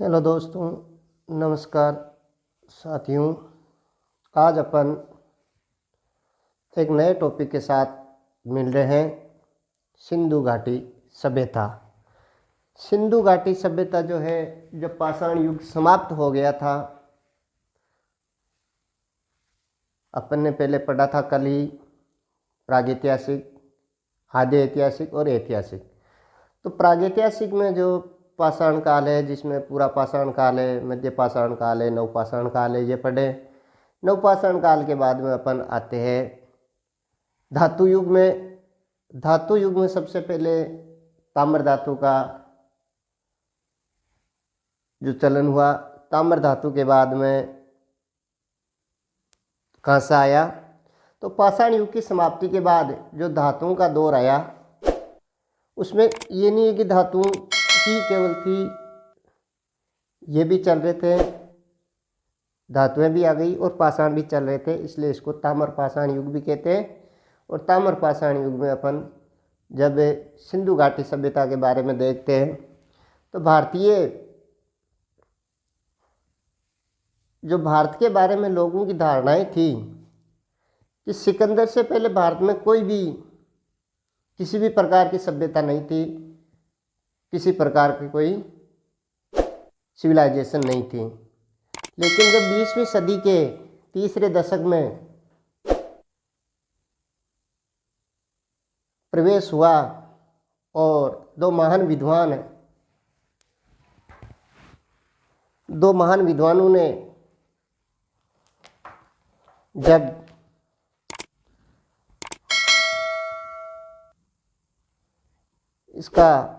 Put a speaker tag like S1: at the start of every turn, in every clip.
S1: Hello दोस्तों, नमस्कार साथियों। आज अपन एक नए टॉपिक के साथ मिल रहे हैं। सिंधु घाटी सभ्यता। सिंधु घाटी सभ्यता जो है, जब पाषाण युग समाप्त हो गया था, अपन ने पहले पढ़ा था कल ही, प्रागैतिहासिक, आद्य ऐतिहासिक और ऐतिहासिक। तो प्रागैतिहासिक में जो पाषाण काल है, जिसमें पूरा पाषाण काल है, मध्य पाषाण काल है, नवपाषाण काल है, ये पढ़े। नवपाषाण काल के बाद में अपन आते हैं धातु युग में। धातु युग में सबसे पहले ताम्र धातु का जो चलन हुआ। ताम्र धातु के बाद में कांसा आया। तो पाषाण युग की समाप्ति के बाद जो धातुओं का दौर आया, उसमें ये नहीं है कि धातुओं ही केवल थी, ये भी चल रहे थे, धातुएं भी आ गई और पाषाण भी चल रहे थे, इसलिए इसको ताम्र पाषाण युग भी कहते हैं। और ताम्र पाषाण युग में अपन जब सिंधु घाटी सभ्यता के बारे में देखते हैं, तो भारत के बारे में लोगों की धारणाएं थी कि सिकंदर से पहले भारत में कोई भी किसी भी प्रकार की सभ्यता नहीं थी, किसी प्रकार की कोई सिविलाइजेशन नहीं थी। लेकिन जब 20वीं सदी के तीसरे दशक में प्रवेश हुआ और दो महान विद्वानों ने जब इसका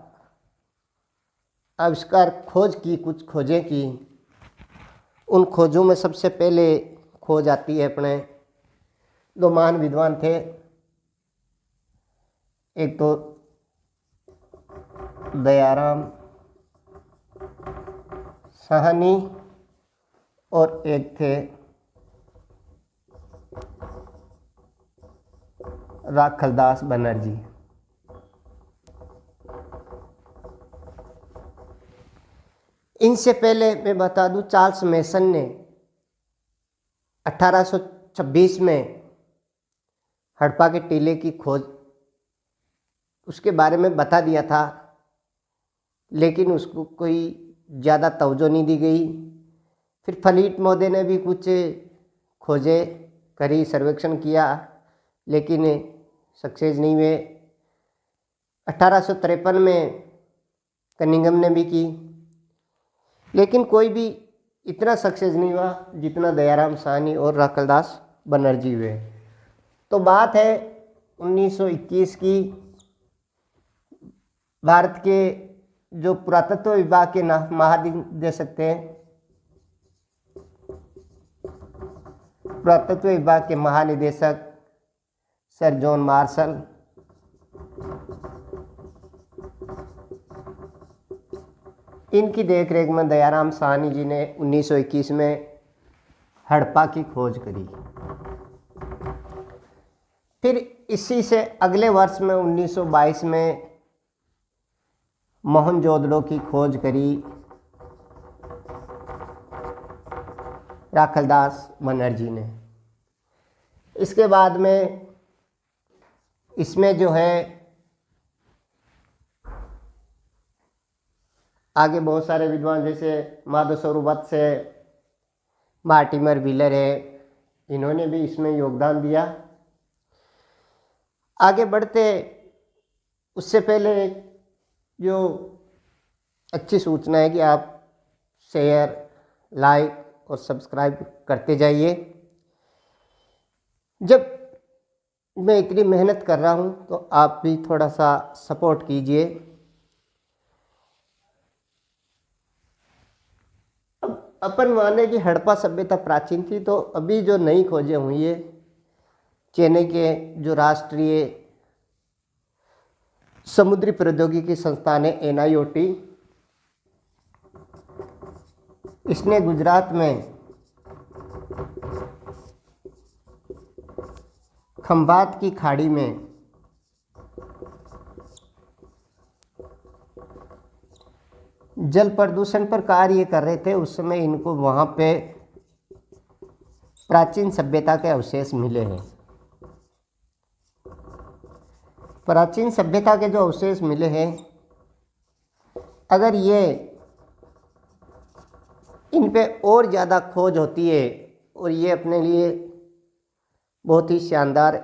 S1: आविष्कार कुछ खोजें की, उन खोजों में सबसे पहले खोज आती है अपने दो महान विद्वान थे। एक तो दयाराम साहनी और एक थे राखलदास बनर्जी। इनसे पहले मैं बता दूं, चार्ल्स मेसन ने 1826 में हड़प्पा के टीले की खोज उसके बारे में बता दिया था, लेकिन उसको कोई ज़्यादा तवज्जो नहीं दी गई। फिर फलीट महोदय ने भी कुछ खोजें करी, सर्वेक्षण किया, लेकिन सक्सेस नहीं हुए। 1853 में कनिंघम ने भी की, लेकिन कोई भी इतना सक्सेस नहीं हुआ जितना दयाराम साहनी और राखलदास बनर्जी हुए। तो बात है 1921 की। भारत के जो पुरातत्व विभाग के महानिदेशक थे, पुरातत्व विभाग के महानिदेशक सर जॉन मार्शल, इनकी देखरेख में दयाराम साहनी जी ने 1921 में हड़प्पा की खोज करी। फिर इसी से अगले वर्ष में 1922 में मोहनजोदड़ो की खोज करी राखलदास बनर्जी ने। इसके बाद में इसमें जो है आगे बहुत सारे विद्वान, जैसे माधव स्वरूप वत्स है, मार्टिमर व्हीलर है, इन्होंने भी इसमें योगदान दिया। आगे बढ़ते उससे पहले जो अच्छी सूचना है कि आप शेयर, लाइक और सब्सक्राइब करते जाइए। जब मैं इतनी मेहनत कर रहा हूँ तो आप भी थोड़ा सा सपोर्ट कीजिए। अब अपन माने कि हड़प्पा सभ्यता प्राचीन थी, तो अभी जो नई खोजें हुई है, चेन्नई के जो राष्ट्रीय समुद्री प्रौद्योगिकी संस्थान है NIOT, इसने गुजरात में खंभात की खाड़ी में जल प्रदूषण पर कार्य कर रहे थे, उस समय इनको वहाँ पे प्राचीन सभ्यता के अवशेष मिले हैं। प्राचीन सभ्यता के जो अवशेष मिले हैं, अगर ये इन पे और ज़्यादा खोज होती है और ये अपने लिए बहुत ही शानदार,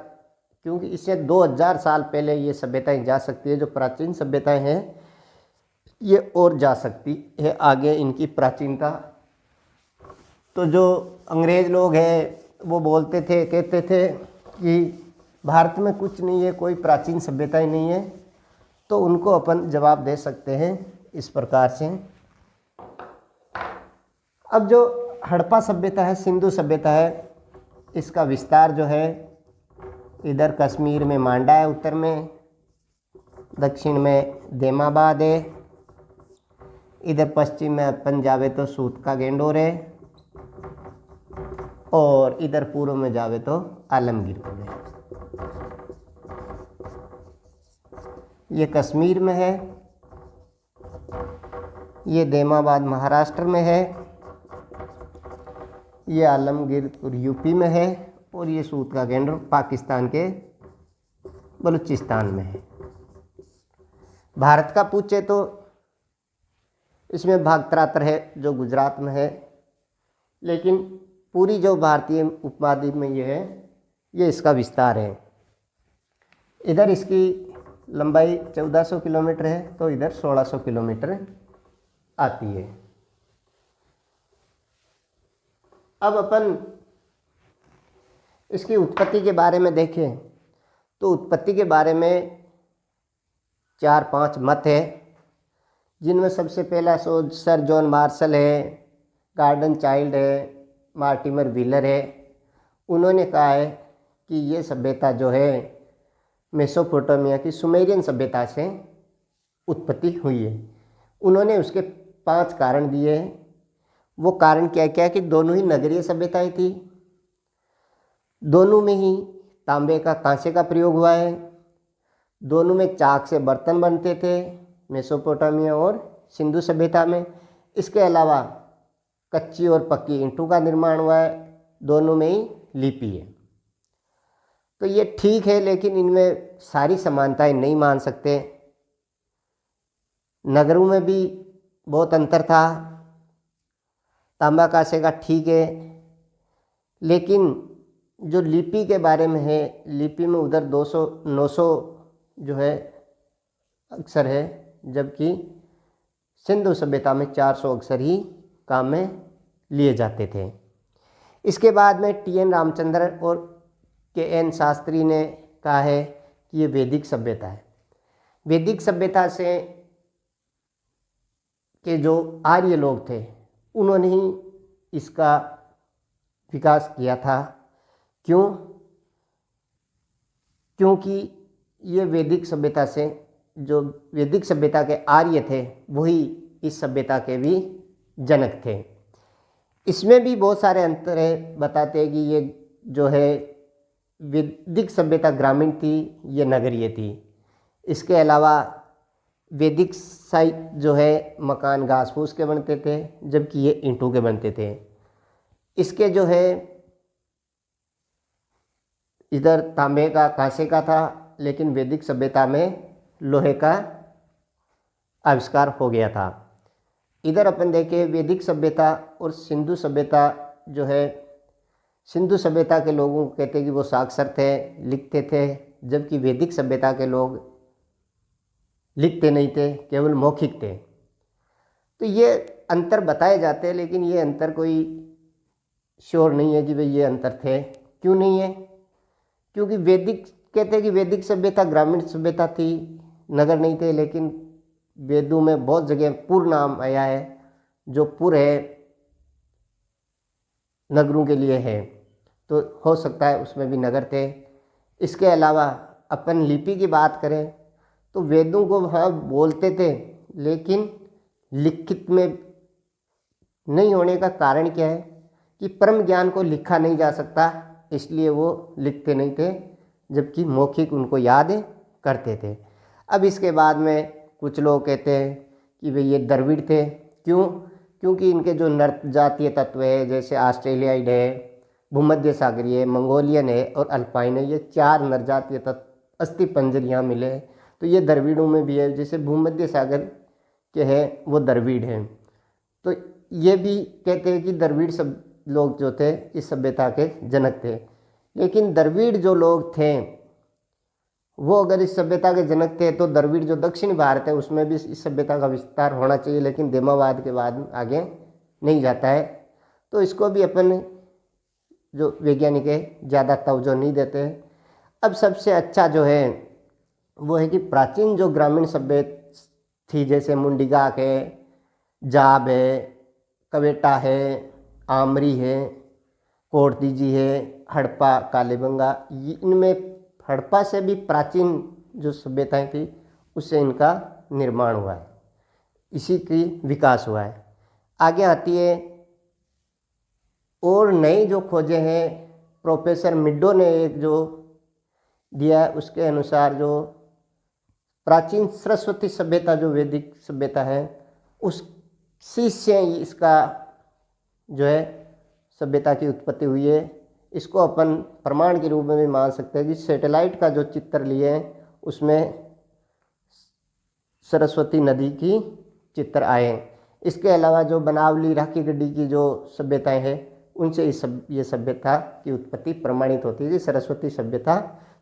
S1: क्योंकि इससे 2000 साल पहले ये सभ्यताएं जा सकती है, जो प्राचीन सभ्यताएं हैं ये और जा सकती है आगे इनकी प्राचीनता। तो जो अंग्रेज़ लोग हैं वो बोलते थे, कहते थे कि भारत में कुछ नहीं है, कोई प्राचीन सभ्यताएं नहीं है, तो उनको अपन जवाब दे सकते हैं इस प्रकार से। अब जो हड़प्पा सभ्यता है, सिंधु सभ्यता है, इसका विस्तार जो है इधर कश्मीर में मांडा है उत्तर में, दक्षिण में देमाबाद है, इधर पश्चिम में अपन जावे तो सूत का गेंडोर है, और इधर पूर्व में जावे तो आलमगीरपुर है। ये कश्मीर में है, ये देमाबाद महाराष्ट्र में है, ये आलमगीरपुर यूपी में है, और ये सूत का गेंडोर पाकिस्तान के बलूचिस्तान में है। भारत का पूछे तो इसमें भागत्रात्र है जो गुजरात में है, लेकिन पूरी जो भारतीय उपमहाद्वीप में ये है, ये इसका विस्तार है। इधर इसकी लंबाई 1400 किलोमीटर है, तो इधर 1600 किलोमीटर आती है। अब अपन इसकी उत्पत्ति के बारे में देखें तो उत्पत्ति के बारे में 4-5 मत है, जिनमें सबसे पहला सर जॉन मार्शल है, गार्डन चाइल्ड है, मार्टिमर व्हीलर है। उन्होंने कहा है कि ये सभ्यता जो है मेसोपोटामिया की सुमेरियन सभ्यता से उत्पत्ति हुई है। उन्होंने उसके 5 कारण दिए हैं। वो कारण क्या क्या कि दोनों ही नगरीय सभ्यताएं थी, दोनों में ही तांबे का कांसे का प्रयोग हुआ है, दोनों में चाक से बर्तन बनते थे, मेसोपोटामिया और सिंधु सभ्यता में। इसके अलावा कच्ची और पक्की ईंटों का निर्माण हुआ है, दोनों में ही लिपि है। तो ये ठीक है, लेकिन इनमें सारी समानताएं नहीं मान सकते। नगरों में भी बहुत अंतर था, तांबा कांसे का ठीक है, लेकिन जो लिपि के बारे में है, लिपि में उधर 200-900 जो है अक्षर है, जबकि सिंधु सभ्यता में 400 अक्षर ही काम में लिए जाते थे। इसके बाद में TN रामचंद्र और KN शास्त्री ने कहा है कि ये वैदिक सभ्यता है। वैदिक सभ्यता से के जो आर्य लोग थे, उन्होंने ही इसका विकास किया था। क्यों? क्योंकि ये वैदिक सभ्यता से, जो वैदिक सभ्यता के आर्य थे, वही इस सभ्यता के भी जनक थे। इसमें भी बहुत सारे अंतर है, बताते हैं कि ये जो है वैदिक सभ्यता ग्रामीण थी, ये नगरीय थी। इसके अलावा वैदिक साइट जो है मकान घास फूस के बनते थे, जबकि ये ईंटों के बनते थे। इसके जो है इधर तांबे का कांसे का था, लेकिन वैदिक सभ्यता में लोहे का आविष्कार हो गया था। इधर अपन देखें वैदिक सभ्यता और सिंधु सभ्यता जो है, सिंधु सभ्यता के लोगों को कहते हैं कि वो साक्षर थे, लिखते थे, जबकि वैदिक सभ्यता के लोग लिखते नहीं थे, केवल मौखिक थे। तो ये अंतर बताए जाते हैं, लेकिन ये अंतर कोई श्योर नहीं है कि भाई ये अंतर थे। क्यों नहीं है? क्योंकि वैदिक कहते हैं कि वैदिक सभ्यता ग्रामीण सभ्यता थी, नगर नहीं थे, लेकिन वेदों में बहुत जगह पुर नाम आया है, जो पुर है नगरों के लिए है, तो हो सकता है उसमें भी नगर थे। इसके अलावा अपन लिपि की बात करें तो वेदों को हाँ बोलते थे, लेकिन लिखित में नहीं होने का कारण क्या है कि परम ज्ञान को लिखा नहीं जा सकता, इसलिए वो लिखते नहीं थे, जबकि मौखिक उनको याद करते थे। अब इसके बाद में कुछ लोग कहते हैं कि भाई ये द्रविड़ थे। क्यों? क्योंकि इनके जो नर जातीय तत्व है, जैसे ऑस्ट्रेलियाइड है, भूमध्य सागरीय, मंगोलियन है और अल्पाइन है, ये 4 नर जातीय तत्व अस्थिपंजर यहाँ मिले। तो ये द्रविड़ों में भी है, जैसे भूमध्य सागर के हैं वो द्रविड़ हैं। तो ये भी कहते हैं कि द्रविड़ सब लोग जो थे इस सभ्यता के जनक थे। लेकिन द्रविड़ जो लोग थे वो अगर इस सभ्यता के जनक थे तो द्रविड़ जो दक्षिण भारत है उसमें भी इस सभ्यता का विस्तार होना चाहिए, लेकिन देमावाद के बाद आगे नहीं जाता है। तो इसको भी अपन जो वैज्ञानिक है ज़्यादा तवज्जो नहीं देते। अब सबसे अच्छा जो है वो है कि प्राचीन जो ग्रामीण सभ्य थी, जैसे मुंडिगाक है, जाब है, कवेटा है, आमरी है, कोटदीजी है, हड़प्पा, कालीबंगा, इनमें हड़प्पा से भी प्राचीन जो सभ्यताएं थी उससे इनका निर्माण हुआ है, इसी की विकास हुआ है। आगे आती है और नई जो खोजें हैं, प्रोफेसर मिड्डो ने एक जो दिया है उसके अनुसार जो प्राचीन सरस्वती सभ्यता जो वैदिक सभ्यता है उसी से इसका जो है सभ्यता की उत्पत्ति हुई है। इसको अपन प्रमाण के रूप में भी मान सकते हैं कि सैटेलाइट का जो चित्र लिए हैं उसमें सरस्वती नदी की चित्र आए हैं। इसके अलावा जो बनावली राखी गड्डी की जो सभ्यताएं हैं उनसे ये सभ्यता की उत्पत्ति प्रमाणित होती है कि सरस्वती सभ्यता,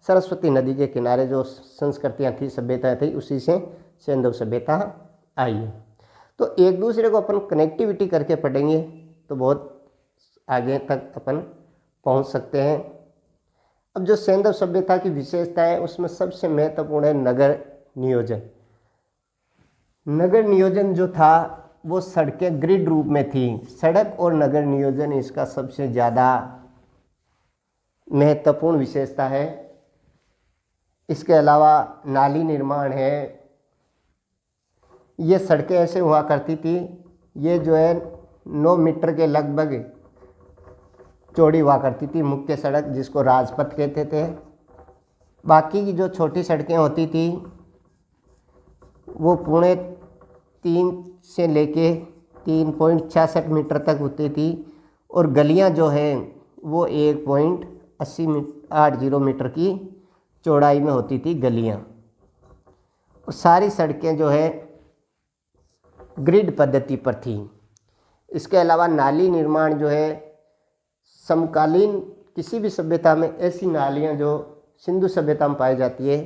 S1: सरस्वती नदी के किनारे जो संस्कृतियाँ थी, सभ्यताएं थी, उसी से सिंधु सभ्यता आई है। तो एक दूसरे को अपन कनेक्टिविटी करके पढ़ेंगे तो बहुत आगे तक अपन पहुंच सकते हैं। अब जो सिंधु सभ्यता की विशेषता है उसमें सबसे महत्वपूर्ण है नगर नियोजन। नगर नियोजन जो था वो सड़कें ग्रिड रूप में थी। सड़क और नगर नियोजन इसका सबसे ज़्यादा महत्वपूर्ण विशेषता है। इसके अलावा नाली निर्माण है। ये सड़कें ऐसे हुआ करती थी, ये जो है 9 मीटर के लगभग चौड़ी हुआ करती थी मुख्य सड़क, जिसको राजपथ कहते थे। बाकी की जो छोटी सड़कें होती थी वो 3.5 से लेके 3.66 मीटर तक होती थी और गलियां जो हैं वो 1.80 मीटर की चौड़ाई में होती थी गलियां। और सारी सड़कें जो है ग्रिड पद्धति पर थी। इसके अलावा नाली निर्माण जो है समकालीन किसी भी सभ्यता में ऐसी नालियाँ जो सिंधु सभ्यता में पाई जाती है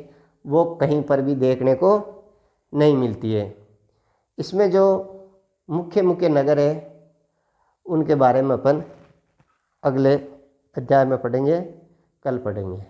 S1: वो कहीं पर भी देखने को नहीं मिलती है। इसमें जो मुख्य मुख्य नगर है उनके बारे में अपन अगले अध्याय में पढ़ेंगे, कल पढ़ेंगे।